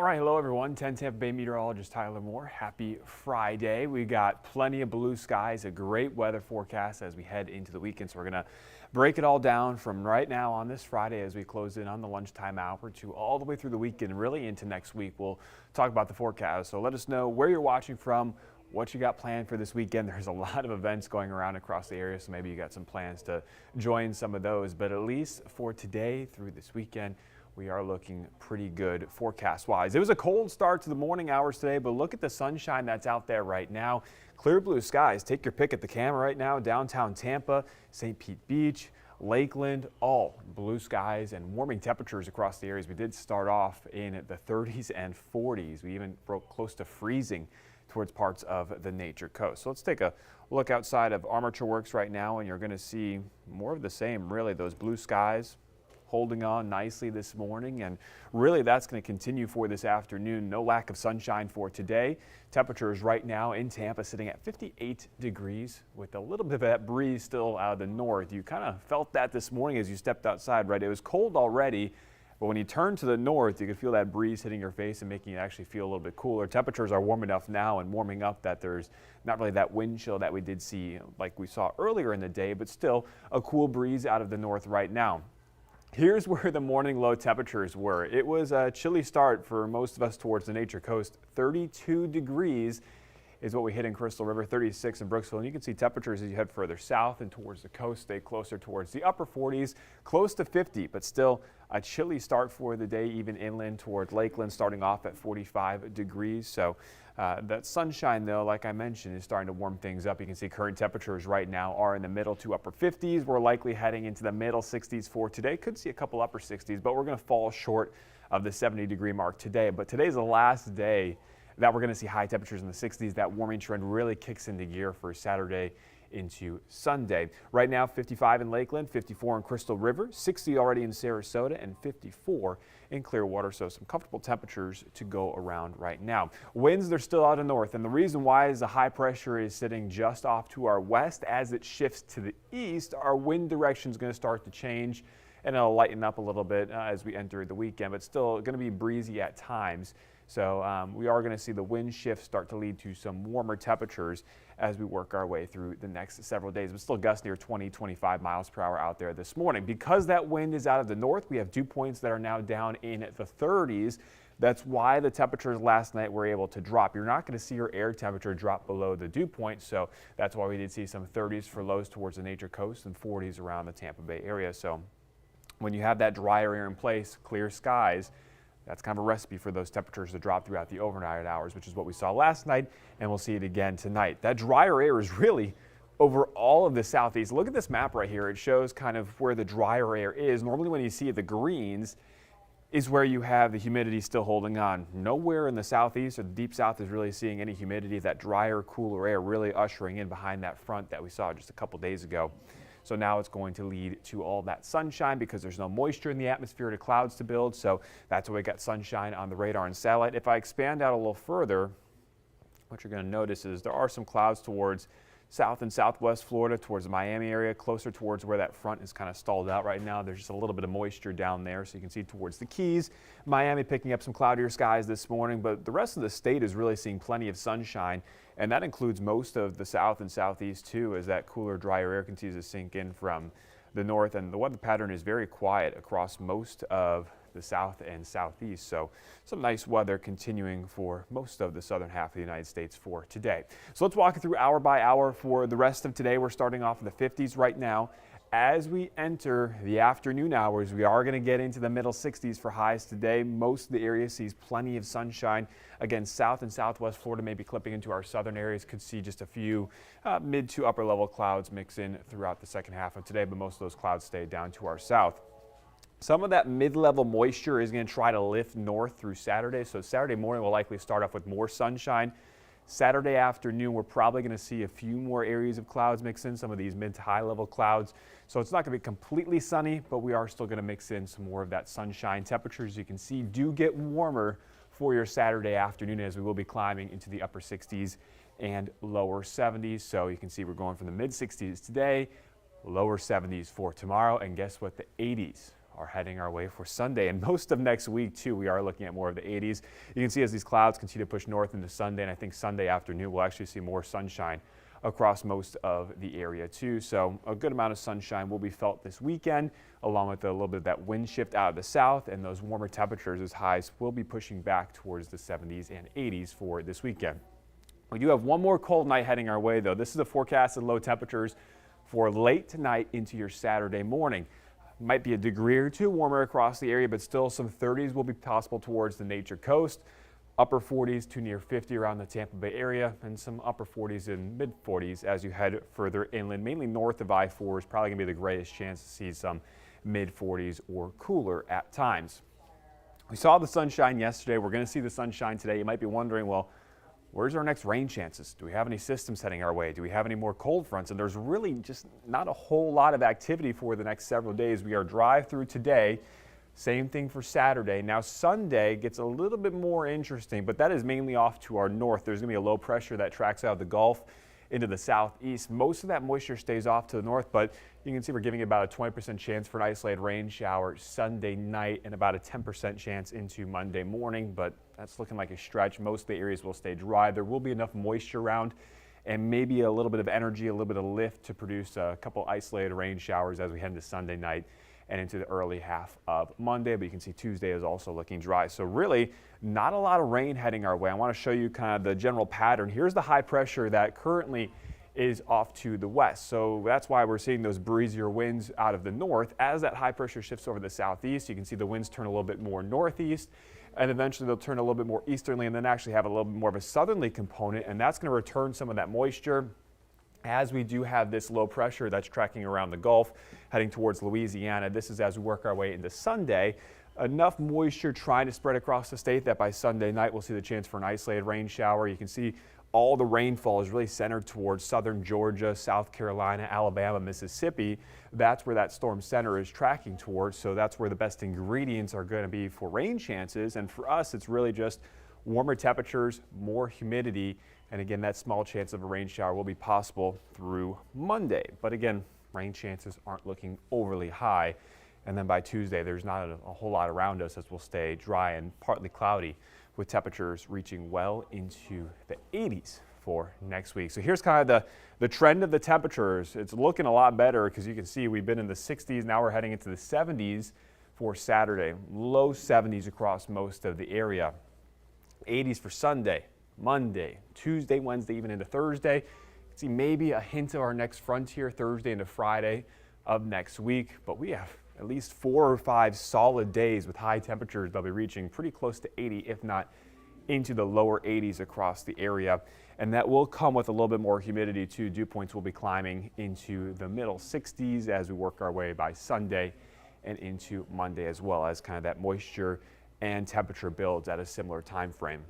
right, hello everyone. 10 Tampa Bay meteorologist Tyler Moore. Happy Friday. We got plenty of blue skies, a great weather forecast as we head into the weekend. So we're going to break it all down from right now on this Friday as we close in on the lunchtime hour to all the way through the weekend, really into next week. We'll talk about the forecast. So let us know where you're watching from, what you got planned for this weekend. There's a lot of events going around across the area, so maybe you got some plans to join some of those. But at least for today through this weekend, we are looking pretty good forecast-wise. It was a cold start to the morning hours today, but look at the sunshine that's out there right now. Clear blue skies. Take your pick at the camera right now. Downtown Tampa, St. Pete Beach, Lakeland, all blue skies and warming temperatures across the areas. We did start off in the 30s and 40s. We even broke close to freezing towards parts of the Nature Coast. So let's take a look outside of Armature Works right now, and you're going to see more of the same, really. Those blue skies holding on nicely this morning, and really that's going to continue for this afternoon. No lack of sunshine for today. Temperatures right now in Tampa sitting at 58 degrees with a little bit of that breeze still out of the north. You kind of felt that this morning as you stepped outside, right? It was cold already, but when you turn to the north, you could feel that breeze hitting your face and making you actually feel a little bit cooler. Temperatures are warm enough now and warming up that there's not really that wind chill that we did see like we saw earlier in the day, but still a cool breeze out of the north right now. Here's where the morning low temperatures were. It was a chilly start for most of us towards the Nature Coast. 32 degrees is what we hit in Crystal River, 36 in Brooksville. And you can see temperatures as you head further south and towards the coast stay closer towards the upper 40s, close to 50, but still a chilly start for the day, even inland toward Lakeland, starting off at 45 degrees. So that sunshine, though, like I mentioned, is starting to warm things up. You can see current temperatures right now are in the middle to upper 50s. We're likely heading into the middle 60s for today. Could see a couple upper 60s, but we're going to fall short of the 70-degree mark today. But today's the last day that we're going to see high temperatures in the 60s. That warming trend really kicks into gear for Saturday into Sunday. Right now, 55 in Lakeland, 54 in Crystal River, 60 already in Sarasota, and 54 in Clearwater. So some comfortable temperatures to go around right now. Winds, they're still out of north, and the reason why is the high pressure is sitting just off to our west. As it shifts to the east, our wind direction is going to start to change, and it'll lighten up a little bit as we enter the weekend, but still going to be breezy at times. So we are going to see the wind shift start to lead to some warmer temperatures as we work our way through the next several days. But still gusts near 20, 25 miles per hour out there this morning. Because that wind is out of the north, we have dew points that are now down in the 30s. That's why the temperatures last night were able to drop. You're not going to see your air temperature drop below the dew point, so that's why we did see some 30s for lows towards the Nature Coast and 40s around the Tampa Bay area. So when you have that drier air in place, clear skies, that's kind of a recipe for those temperatures to drop throughout the overnight hours, which is what we saw last night, and we'll see it again tonight. That drier air is really over all of the southeast. Look at this map right here. It shows kind of where the drier air is. Normally when you see the greens is where you have the humidity still holding on. Nowhere in the southeast or the deep south is really seeing any humidity. That drier, cooler air really ushering in behind that front that we saw just a couple days ago. So now it's going to lead to all that sunshine because there's no moisture in the atmosphere to clouds to build. So that's why we got sunshine on the radar and satellite. If I expand out a little further, what you're going to notice is there are some clouds towards south and southwest Florida, towards the Miami area, closer towards where that front is kind of stalled out right now. There's just a little bit of moisture down there, so you can see towards the Keys. Miami picking up some cloudier skies this morning, but the rest of the state is really seeing plenty of sunshine, and that includes most of the south and southeast too, as that cooler, drier air continues to sink in from the north, and the weather pattern is very quiet across most of the south and southeast. So some nice weather continuing for most of the southern half of the United States for today. So let's walk it through hour by hour for the rest of today. We're starting off in the 50s right now. As we enter the afternoon hours, we are going to get into the middle 60s for highs today. Most of the area sees plenty of sunshine. Again, south and southwest Florida may be clipping into our southern areas. Could see just a few mid to upper level clouds mix in throughout the second half of today, but most of those clouds stay down to our south. Some of that mid-level moisture is going to try to lift north through Saturday. So Saturday morning will likely start off with more sunshine. Saturday afternoon, we're probably going to see a few more areas of clouds mix in, some of these mid to high level clouds. So it's not going to be completely sunny, but we are still going to mix in some more of that sunshine. Temperatures, you can see, do get warmer for your Saturday afternoon as we will be climbing into the upper 60s and lower 70s. So you can see we're going from the mid 60s today, lower 70s for tomorrow, and guess what? The 80s are heading our way for Sunday and most of next week too. We are looking at more of the 80s. You can see as these clouds continue to push north into Sunday, and I think Sunday afternoon we'll actually see more sunshine across most of the area too. So a good amount of sunshine will be felt this weekend, along with a little bit of that wind shift out of the south, and those warmer temperatures as highs will be pushing back towards the 70s and 80s for this weekend. We do have one more cold night heading our way though. This is the forecasted low temperatures for late tonight into your Saturday morning. Might be a degree or two warmer across the area, but still some 30s will be possible towards the nature coast. Upper 40s to near 50 around the Tampa Bay area, and some upper 40s and mid 40s as you head further inland, mainly north of I-4 is probably going to be the greatest chance to see some mid 40s or cooler at times. We saw the sunshine yesterday. We're going to see the sunshine today. You might be wondering, well, where's our next rain chances? Do we have any systems heading our way? Do we have any more cold fronts? And there's really just not a whole lot of activity for the next several days. We are drive through today. Same thing for Saturday. Now Sunday gets a little bit more interesting, but that is mainly off to our north. There's going to be a low pressure that tracks out of the Gulf into the southeast. Most of that moisture stays off to the north, but you can see we're giving about a 20% chance for an isolated rain shower Sunday night and about a 10% chance into Monday morning, but that's looking like a stretch. Most of the areas will stay dry. There will be enough moisture around and maybe a little bit of energy, a little bit of lift to produce a couple isolated rain showers as we head into Sunday night and into the early half of Monday, but you can see Tuesday is also looking dry. So really not a lot of rain heading our way. I want to show you kind of the general pattern. Here's the high pressure that currently is off to the west. So that's why we're seeing those breezier winds out of the north. As that high pressure shifts over the southeast, you can see the winds turn a little bit more northeast, and eventually they'll turn a little bit more easterly and then actually have a little bit more of a southerly component, and that's going to return some of that moisture as we do have this low pressure that's tracking around the Gulf, heading towards Louisiana. This is as we work our way into Sunday. Enough moisture trying to spread across the state that by Sunday night we'll see the chance for an isolated rain shower. You can see all the rainfall is really centered towards southern Georgia, South Carolina, Alabama, Mississippi. That's where that storm center is tracking towards, so that's where the best ingredients are going to be for rain chances. And for us, it's really just warmer temperatures, more humidity, and again, that small chance of a rain shower will be possible through Monday. But again, rain chances aren't looking overly high. And then by Tuesday, there's not a whole lot around us as we'll stay dry and partly cloudy, with temperatures reaching well into the 80s for next week. So here's kind of the trend of the temperatures. It's looking a lot better because you can see we've been in the 60s. Now we're heading into the 70s for Saturday. Low 70s across most of the area. 80s for Sunday, Monday, Tuesday, Wednesday, even into Thursday. You can see maybe a hint of our next frontier Thursday into Friday of next week, but we have at least 4 or 5 solid days with high temperatures. They'll be reaching pretty close to 80, if not into the lower 80s across the area. And that will come with a little bit more humidity too. Dew points will be climbing into the middle 60s as we work our way by Sunday and into Monday, as well as kind of that moisture and temperature builds at a similar time frame.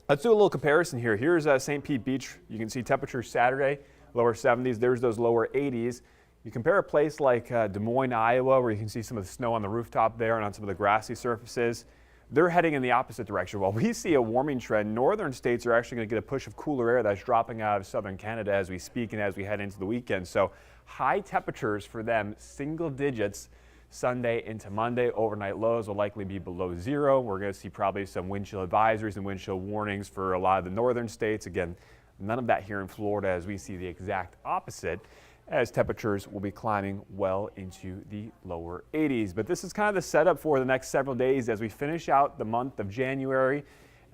Let's do a little comparison here. Here's St. Pete Beach. You can see temperatures Saturday, lower 70s. There's those lower 80s. You compare a place like Des Moines, Iowa, where you can see some of the snow on the rooftop there and on some of the grassy surfaces. They're heading in the opposite direction. While we see a warming trend, northern states are actually going to get a push of cooler air that's dropping out of southern Canada as we speak and as we head into the weekend. So high temperatures for them, single digits, Sunday into Monday. Overnight lows will likely be below 0. We're going to see probably some wind chill advisories and wind chill warnings for a lot of the northern states. Again, none of that here in Florida, as we see the exact opposite, as temperatures will be climbing well into the lower 80s. But this is kind of the setup for the next several days as we finish out the month of January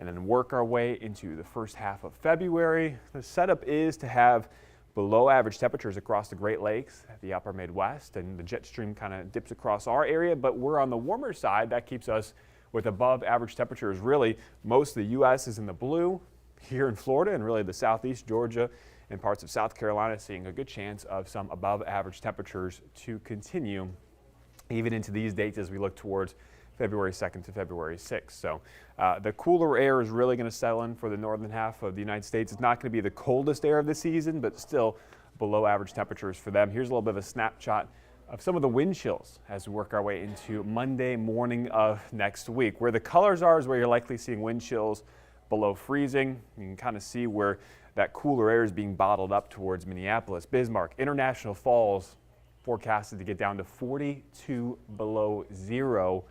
and then work our way into the first half of February. The setup is to have below average temperatures across the Great Lakes, the upper Midwest, and the jet stream kind of dips across our area, but we're on the warmer side. That keeps us with above average temperatures. Really, most of the U.S. is in the blue here in Florida, and really the southeast, Georgia, and parts of South Carolina seeing a good chance of some above average temperatures to continue even into these dates as we look towards February 2nd to February 6th. So the cooler air is really going to settle in for the northern half of the United States. It's not going to be the coldest air of the season, but still below average temperatures for them. Here's a little bit of a snapshot of some of the wind chills as we work our way into Monday morning of next week. Where the colors are is where you're likely seeing wind chills below freezing. You can kind of see where that cooler air is being bottled up towards Minneapolis, Bismarck, International Falls, forecasted to get down to 42 below zero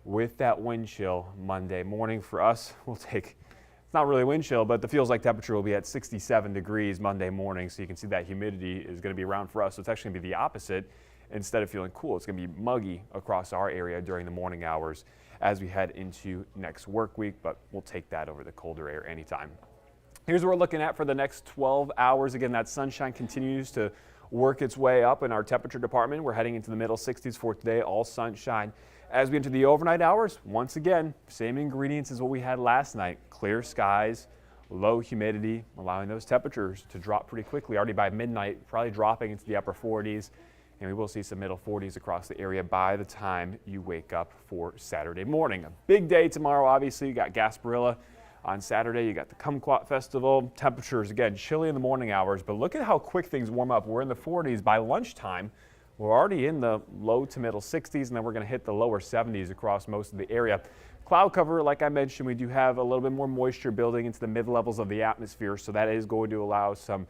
with that wind chill Monday morning. For us, we'll take, it's not really wind chill, but the feels like temperature will be at 67 degrees Monday morning. So you can see that humidity is going to be around for us. So it's actually going to be the opposite. Instead of feeling cool, it's going to be muggy across our area during the morning hours as we head into next work week, but we'll take that over the colder air anytime. Here's what we're looking at for the next 12 hours. Again, that sunshine continues to work its way up in our temperature department. We're heading into the middle 60s for today, all sunshine. As we enter the overnight hours, once again, same ingredients as what we had last night. Clear skies, low humidity, allowing those temperatures to drop pretty quickly. Already by midnight, probably dropping into the upper 40s. And we will see some middle 40s across the area by the time you wake up for Saturday morning. A big day tomorrow, obviously. You got Gasparilla on Saturday. You got the KUMQUAT festival. Temperatures, again, chilly in the morning hours, but look at how quick things warm up. We're in the 40s by lunchtime. We're already in the low to middle 60s, and then we're going to hit the lower 70s across most of the area. Cloud cover, like I mentioned, we do have a little bit more moisture building into the mid-levels of the atmosphere, so that is going to allow some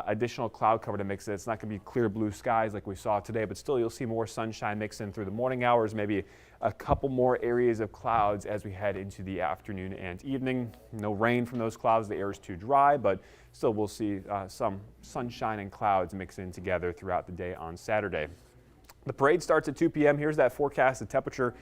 additional cloud cover to mix in. It's not going to be clear blue skies like we saw today, but still you'll see more sunshine mix in through the morning hours, maybe a couple more areas of clouds as we head into the afternoon and evening. No rain from those clouds, the air is too dry, but still we'll see some sunshine and clouds mix in together throughout the day on Saturday. The parade starts at 2 p.m. Here's that forecast. The temperature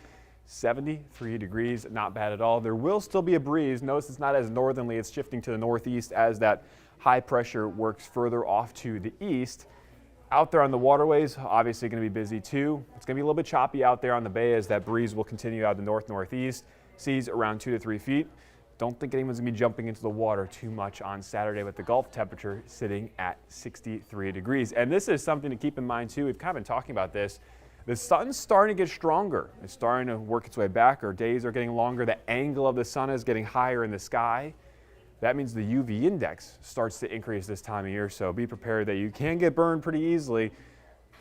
73 degrees, not bad at all. There will still be a breeze. Notice it's not as northerly, it's shifting to the northeast as that high pressure works further off to the east. Out there on the waterways, obviously going to be busy too. It's going to be a little bit choppy out there on the bay as that breeze will continue out of the north-northeast. Seas around 2 to 3 feet. Don't think anyone's going to be jumping into the water too much on Saturday with the Gulf temperature sitting at 63 degrees. And this is something to keep in mind too. We've kind of been talking about this. The sun's starting to get stronger. It's starting to work its way back. Our days are getting longer. The angle of the sun is getting higher in the sky. That means the UV index starts to increase this time of year, so be prepared that you can get burned pretty easily.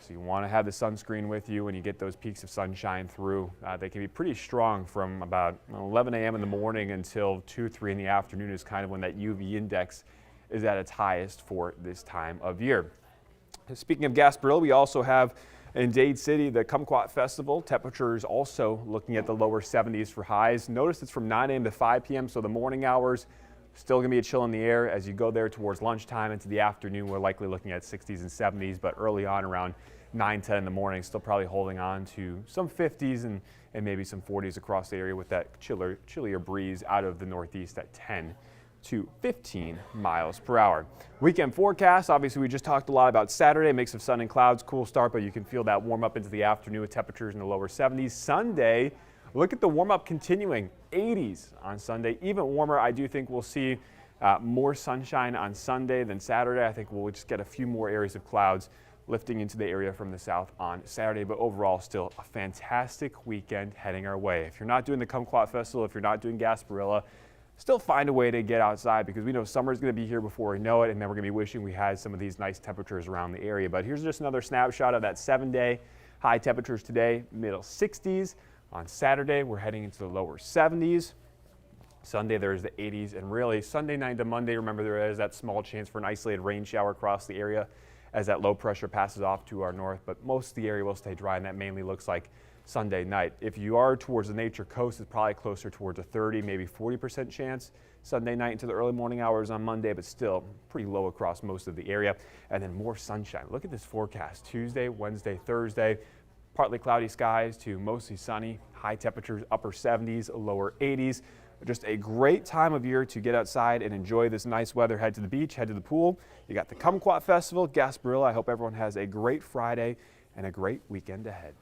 So you want to have the sunscreen with you when you get those peaks of sunshine through. They can be pretty strong from about 11 a.m. in the morning until 2, 3 in the afternoon is kind of when that UV index is at its highest for this time of year. Speaking of Gasparilla, we also have in Dade City the KUMQUAT festival. Temperatures also looking at the lower 70s for highs. Notice it's from 9 a.m. to 5 p.m., so the morning hours still going to be a chill in the air. As you go there towards lunchtime into the afternoon, we're likely looking at 60s and 70s, but early on around 9, 10 in the morning, still probably holding on to some 50s and maybe some 40s across the area with that chillier breeze out of the northeast at 10 to 15 miles per hour. Weekend forecast, obviously we just talked a lot about Saturday, mix of sun and clouds, cool start, but you can feel that warm up into the afternoon with temperatures in the lower 70s. Sunday, look at the warm-up continuing, 80s on Sunday. Even warmer, I do think we'll see more sunshine on Sunday than Saturday. I think we'll just get a few more areas of clouds lifting into the area from the south on Saturday, but overall still a fantastic weekend heading our way. If you're not doing the KUMQUAT festival, if you're not doing Gasparilla, still find a way to get outside because we know summer's going to be here before we know it, and then we're going to be wishing we had some of these nice temperatures around the area. But here's just another snapshot of that 7-day. High temperatures today, middle 60s. On Saturday, we're heading into the lower 70s. Sunday, there's the 80s. And really, Sunday night to Monday, remember there is that small chance for an isolated rain shower across the area as that low pressure passes off to our north. But most of the area will stay dry, and that mainly looks like Sunday night. If you are towards the nature coast, it's probably closer towards a 30, maybe 40% chance Sunday night into the early morning hours on Monday, but still pretty low across most of the area. And then more sunshine. Look at this forecast. Tuesday, Wednesday, Thursday. Partly cloudy skies to mostly sunny, high temperatures, upper 70s, lower 80s. Just a great time of year to get outside and enjoy this nice weather. Head to the beach, head to the pool. You got the KUMQUAT festival, Gasparilla. I hope everyone has a great Friday and a great weekend ahead.